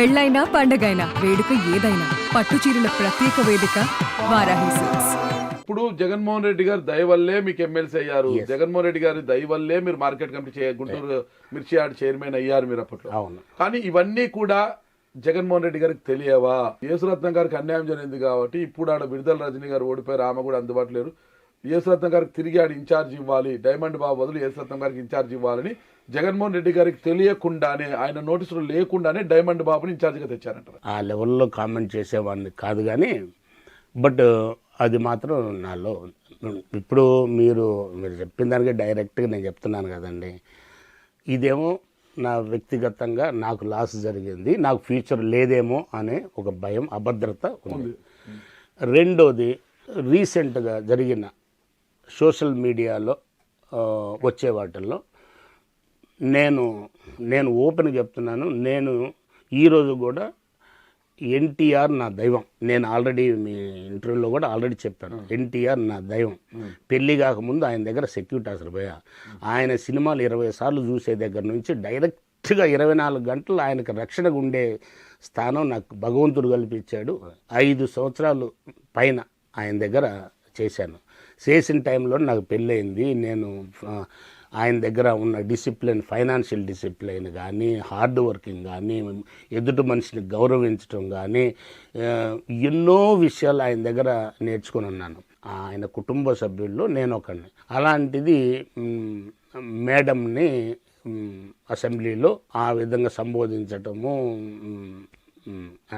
పెళ్ళైనా పండగైనా వేడుక ఏదైనా పట్టు చీరల ప్రత్యేక వేదిక వారాహి సిల్క్స్. ఇప్పుడు జగన్మోహన్ రెడ్డి గారు దయ వల్లే మీకు ఎమ్మెల్సీ అయ్యారు. జగన్మోహన్ రెడ్డి గారి దయ వల్లే మీరు మార్కెట్ కమిటీ గుంటూరు మిర్చి యార్డ్ చైర్మన్ అయ్యారు మీరు అప్పట్లో. అవును. కానీ ఇవన్నీ కూడా జగన్మోహన్ రెడ్డి గారికి తెలియవా? యేసురత్నం గారికి అన్యాయం జరిగింది కాబట్టి ఇప్పుడు ఆడ విడుదల రజనీ గారు ఓడిపోయారు, ఆమె కూడా అందుబాటులో లేరు. యేసురత్నం గారికి తిరిగి ఆడ ఇన్ఛార్జ్ ఇవ్వాలి, డైమండ్ బాబు బదులు యేసురత్నం గారికి ఇన్ఛార్జ్ ఇవ్వాలని జగన్మోహన్ రెడ్డి గారికి తెలియకుండానే, ఆయన నోటీసులు లేకుండానే డైమండ్ బాబుని ఇన్ఛార్జిగా తెచ్చారంటారు. ఆ లెవెల్లో కామెంట్ చేసేవాడిని కాదు, కానీ బట్ అది మాత్రం నాలో ఇప్పుడు మీరు చెప్పిన దానికి డైరెక్ట్గా నేను చెప్తున్నాను కదండి. ఇదేమో నా వ్యక్తిగతంగా నాకు లాస్ జరిగింది, నాకు ఫ్యూచర్ లేదేమో అనే ఒక భయం, అభద్రత ఉంది. రెండోది, రీసెంట్గా జరిగిన సోషల్ మీడియాలో వచ్చే వాటిల్లో నేను ఓపెన్గా చెప్తున్నాను, నేను ఈరోజు కూడా ఎన్టీఆర్ నా దైవం. నేను ఆల్రెడీ మీ ఇంటర్వ్యూలో కూడా ఆల్రెడీ చెప్పాను, ఎన్టీఆర్ నా దైవం. పెళ్ళి కాకముందు ఆయన దగ్గర సెక్యూరిటీ అసలు పోయా. ఆయన సినిమాలు 20 సార్లు చూసే దగ్గర నుంచి డైరెక్ట్గా 24 గంటలు ఆయనకు రక్షణగా ఉండే స్థానం నాకు భగవంతుడు కల్పించాడు. 5 సంవత్సరాలు పైన ఆయన దగ్గర చేశాను. చేసిన టైంలో నాకు పెళ్ళయింది. నేను ఆయన దగ్గర ఉన్న డిసిప్లిన్, ఫైనాన్షియల్ డిసిప్లిన్ కానీ, హార్డ్ వర్కింగ్ కానీ, ఎదుటి మనిషిని గౌరవించడం కానీ, ఎన్నో విషయాలు ఆయన దగ్గర నేర్చుకుని ఉన్నాను. ఆయన కుటుంబ సభ్యుల్లో నేను ఒకడిని. అలాంటిది మేడంని అసెంబ్లీలో ఆ విధంగా సంబోధించటము,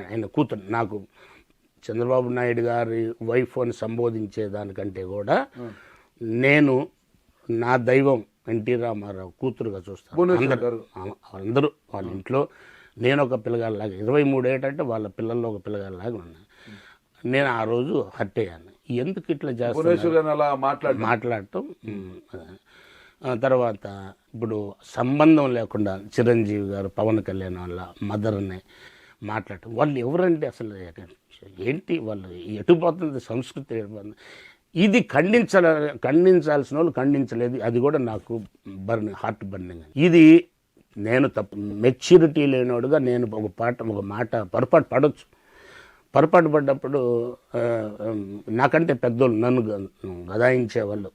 ఆయన కూతురు, నాకు చంద్రబాబు నాయుడు గారి వైఫ్ అని సంబోధించేదానికంటే కూడా నేను నా దైవం ఎన్టీ రామారావు కూతురుగా చూస్తాను. అందరూ వాళ్ళ ఇంట్లో నేను ఒక పిల్లగాళ్ళలాగా, 23 ఏటంటే వాళ్ళ పిల్లల్లో ఒక పిల్లగాళ్ళలాగా ఉన్నాను. నేను ఆ రోజు హర్ట్ అయ్యాను. ఎందుకు ఇట్లా చేస్తాను మాట్లాడటం. తర్వాత ఇప్పుడు సంబంధం లేకుండా చిరంజీవి గారు పవన్ కళ్యాణ్ వాళ్ళ మదర్ని మాట్లాడటం, వాళ్ళు ఎవరంటే అసలు ఏంటి, వాళ్ళు ఎటుపోతుంది సంస్కృతి, ఇది ఖండించాల్సిన వాళ్ళు ఖండించలేదు. అది కూడా నాకు హార్ట్ బర్నింగ్. ఇది నేను తప్పు, మెచ్యూరిటీ లేనివాడుగా నేను ఒక మాట పొరపాటు పడవచ్చు. పొరపాటు పడ్డప్పుడు నాకంటే పెద్దోళ్ళు నన్ను గదాయించేవాళ్ళు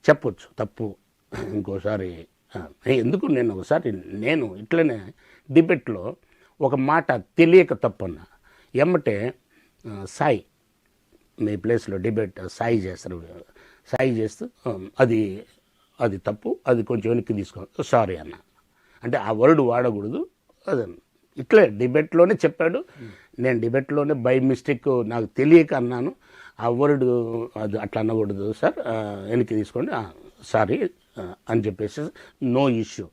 చెప్పొచ్చు తప్పు. ఇంకోసారి ఎందుకు, నేను ఇట్లనే డిబేట్లో ఒక మాట తెలియక తప్పన్నా ఎమ్మటే సాయి మీ ప్లేస్లో డిబేట్ సాయి చేస్తూ అది తప్పు, అది కొంచెం వెనక్కి తీసుకో, సారీ అన్న. అంటే ఆ వర్డ్ వాడకూడదు. అదే ఇట్లే డిబేట్లోనే చెప్పాడు. నేను డిబేట్లోనే బై మిస్టేక్ నాకు తెలియక అన్నాను. ఆ వర్డ్ అది అట్లా అనకూడదు సార్, వెనక్కి తీసుకోండి, సారీ అని చెప్పేసి నో ఇష్యూ.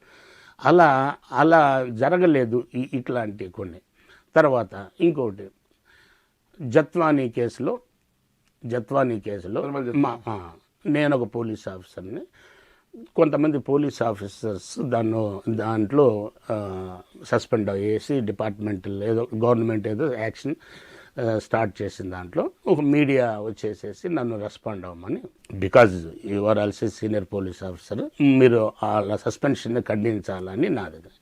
అలా జరగలేదు ఇట్లాంటి కొన్ని. తర్వాత ఇంకోటి, జత్వానీ కేసులో నేను ఒక పోలీస్ ఆఫీసర్ని, కొంతమంది పోలీస్ ఆఫీసర్స్ దాంట్లో సస్పెండ్ అయ్యేసి డిపార్ట్మెంటల్ గవర్నమెంట్ ఏదో యాక్షన్ స్టార్ట్ చేసిన దాంట్లో ఒక మీడియా వచ్చేసేసి నన్ను రెస్పాండ్ అవ్వమని, because you are also senior police officer, మీరు అలా సస్పెన్షన్ని ఖండించాలని నా దగ్గర.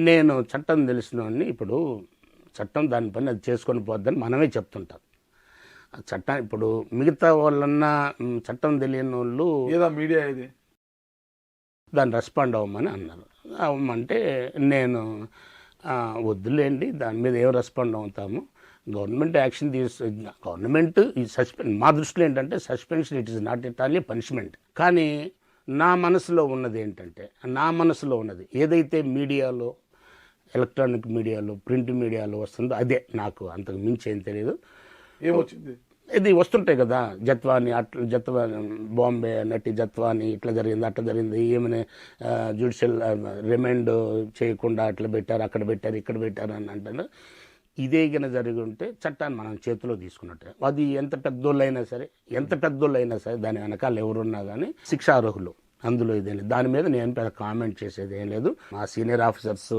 నేను చట్టం తెలిసినోడిని, ఇప్పుడు చట్టం దాని పని అది చేసుకొని పోద్దని మనమే చెప్తుంటాం. చట్టం ఇప్పుడు మిగతా వాళ్ళన్నా చట్టం తెలియని వాళ్ళు మీడియా ఇది దాన్ని రెస్పాండ్ అవ్వమని అన్నారు. అవ్వమంటే నేను వద్దులేండి, దాని మీద ఏం రెస్పాండ్ అవుతాము, గవర్నమెంట్ యాక్షన్ గవర్నమెంట్ ఈ మా దృష్టిలో ఏంటంటే suspension it is not at all A punishment. కానీ నా మనసులో ఉన్నది ఏదైతే మీడియాలో, ఎలక్ట్రానిక్ మీడియాలో, ప్రింట్ మీడియాలో వస్తుందో అదే. నాకు అంతకు మించి ఏం తెలియదు. ఏమొచ్చింది, ఇది వస్తుంటాయి కదా, జత్వాని బాంబే నటి జత్వాని ఇట్లా జరిగింది, అట్లా జరిగింది, ఏమైనా జ్యుడిషియల్ రిమైండ్ చేయకుండా అట్లా పెట్టారు, అక్కడ పెట్టారు, ఇక్కడ పెట్టారు అని అంటారు. ఇదే కింద జరిగి ఉంటే చట్టాన్ని మనం చేతిలో తీసుకున్నట్టే. అది ఎంత పెద్దోళ్ళైనా సరే దాని వెనకాల ఎవరున్నా కానీ శిక్షార్హులు, అందులో ఇదేం లేదు. దాని మీద నేను పెద్ద కామెంట్ చేసేది ఏం లేదు. మా సీనియర్ ఆఫీసర్స్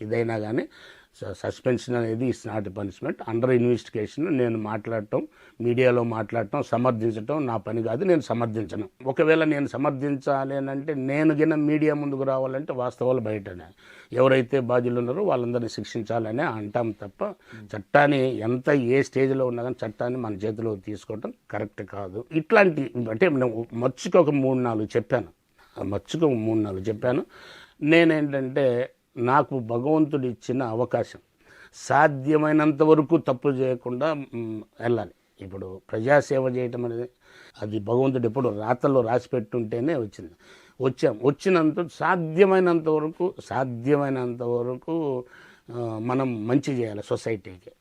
ఇదైనా కానీ సస్పెన్షన్ అనేది it's not punishment. Under investigation. నేను మాట్లాడటం, మీడియాలో మాట్లాడటం, సమర్థించటం నా పని కాదు, నేను సమర్థించను. ఒకవేళ నేను సమర్థించాలి అని అంటే నేను గిన మీడియా ముందుకు రావాలంటే వాస్తవాలు బయటనే. ఎవరైతే బాధ్యులు ఉన్నారో వాళ్ళందరినీ శిక్షించాలనే అంటాం తప్ప చట్టాన్ని ఎంత ఏ స్టేజ్లో ఉన్నా కానీ చట్టాన్ని మన చేతిలో తీసుకోవటం కరెక్ట్ కాదు. ఇట్లాంటి అంటే మచ్చుకు ఒక 3-4 చెప్పాను. నేనేంటంటే నాకు భగవంతుడు ఇచ్చిన అవకాశం సాధ్యమైనంత వరకు తప్పు చేయకుండా వెళ్ళాలి. ఇప్పుడు ప్రజాసేవ చేయటం అనేది అది భగవంతుడు ఎప్పుడు రాతల్లో రాసి పెట్టుంటేనే వచ్చినంత సాధ్యమైనంత వరకు మనం మంచి చేయాలి సొసైటీకి.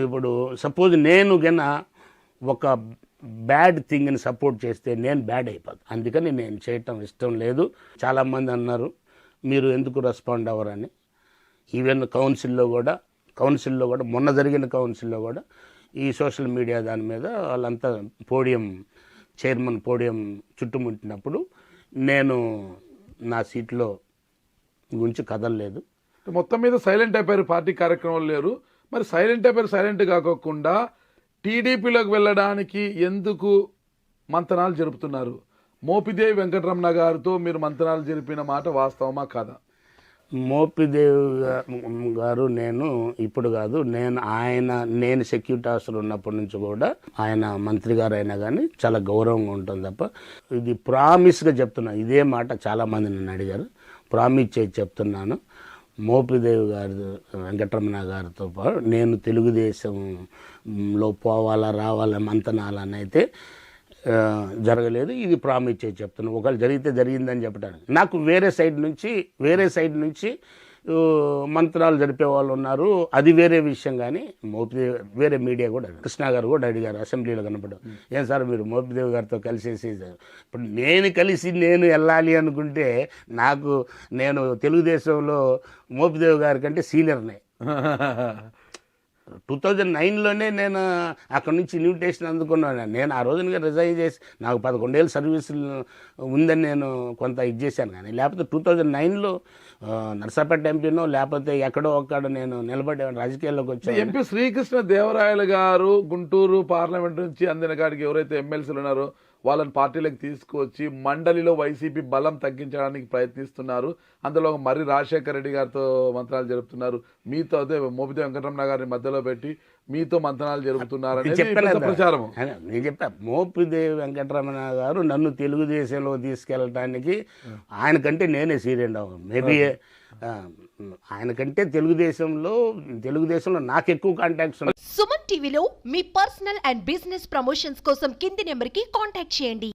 ఇప్పుడు సపోజ్ నేను గన ఒక బ్యాడ్ థింగ్ని సపోర్ట్ చేస్తే నేను బ్యాడ్ అయిపోతాను. అందుకని నేను చేయటం ఇష్టం లేదు. చాలామంది అన్నారు మీరు ఎందుకు రెస్పాండ్ అవ్వరని. ఈవెన్ కౌన్సిల్లో కూడా మొన్న జరిగిన కౌన్సిల్లో కూడా ఈ సోషల్ మీడియా దాని మీద వాళ్ళంతా చైర్మన్ పోడియం చుట్టుముట్టినప్పుడు నేను నా సీట్లో గురించి కదలలేదు. మొత్తం మీద సైలెంట్ అయిపోయారు, పార్టీ కార్యక్రమాలు లేరు. మరి సైలెంట్ కాకుండా టీడీపీలోకి వెళ్ళడానికి ఎందుకు మంతనాలు జరుపుతున్నారు? మోపిదేవి వెంకటరమణ గారితో మీరు మంతనాలు జరిపిన మాట వాస్తవమా కాదా? మోపిదేవి గారు నేను ఇప్పుడు కాదు, నేను సెక్యూరిటీ ఆఫీసర్ ఉన్నప్పటి నుంచి కూడా ఆయన మంత్రి గారు అయినా కానీ చాలా గౌరవంగా ఉంటుంది తప్ప ఇది ప్రామిస్గా చెప్తున్నాను. ఇదే మాట చాలామంది నన్ను అడిగారు, ప్రామిస్ చేసి చెప్తున్నాను. మోపిదేవి గారి వెంకటరమణ గారితో పాటు నేను తెలుగుదేశంలో పోవాలా రావాలా మంతనాలని అయితే జరగలేదు. ఇది ప్రామిస్ చేసి చెప్తున్నాను. ఒకవేళ జరిగితే జరిగిందని చెప్పడానికి నాకు వేరే సైడ్ నుంచి మంత్రాలు జరిపే వాళ్ళు ఉన్నారు, అది వేరే విషయం. కానీ మోపిదేవి వేరే మీడియా కూడా కృష్ణ గారు కూడా అడిగారు అసెంబ్లీలో కనపడ్డారు, ఏం సార్ మీరు మోపిదేవి గారితో కలిసేసి. ఇప్పుడు నేను వెళ్ళాలి అనుకుంటే నేను తెలుగుదేశంలో మోపిదేవి గారి కంటే సీనియర్నే. 2009లోనే నేను అక్కడి నుంచి ఇన్విటేషన్ అందుకున్నాను. నేను ఆ రోజున రిజైన్ చేసి నాకు 11 ఏళ్ళ సర్వీసులు ఉందని నేను కొంత చేశాను. కానీ లేకపోతే 2009లో నర్సాపేట ఎంపీనో లేకపోతే ఎక్కడో ఒక్కడ నేను నిలబడే రాజకీయాల్లోకి వచ్చాను. ఎంపీ శ్రీకృష్ణ దేవరాయలు గారు గుంటూరు పార్లమెంట్ నుంచి అందిన కాడికి ఎవరైతే ఎమ్మెల్సీలు ఉన్నారో వాళ్ళని పార్టీలకు తీసుకువచ్చి మండలిలో వైసీపీ బలం తగ్గించడానికి ప్రయత్నిస్తున్నారు. అందులో మర్రి రాజశేఖర రెడ్డి గారితో మంత్రాలు జరుపుతున్నారు. మీతో అదే మోపిదేవి వెంకటరమణ గారిని మధ్యలో పెట్టి మీతో మంత్రాలు జరుపుతున్నారు ప్రచారం. నేను చెప్పా, మోపిదేవి వెంకటరమణ గారు నన్ను తెలుగుదేశంలో తీసుకెళ్ళటానికి ఆయనకంటే నేనే సీరియస్ అవ్వను. మేబీ ఆయనకంటే తెలుగుదేశంలో నాకు ఎక్కువ కాంటాక్ట్స్ ఉన్నాయి. సుమన్ టీవీలో మీ పర్సనల్ అండ్ బిజినెస్ ప్రమోషన్స్ కోసం కింది నెంబర్కి కాంటాక్ట్ చేయండి.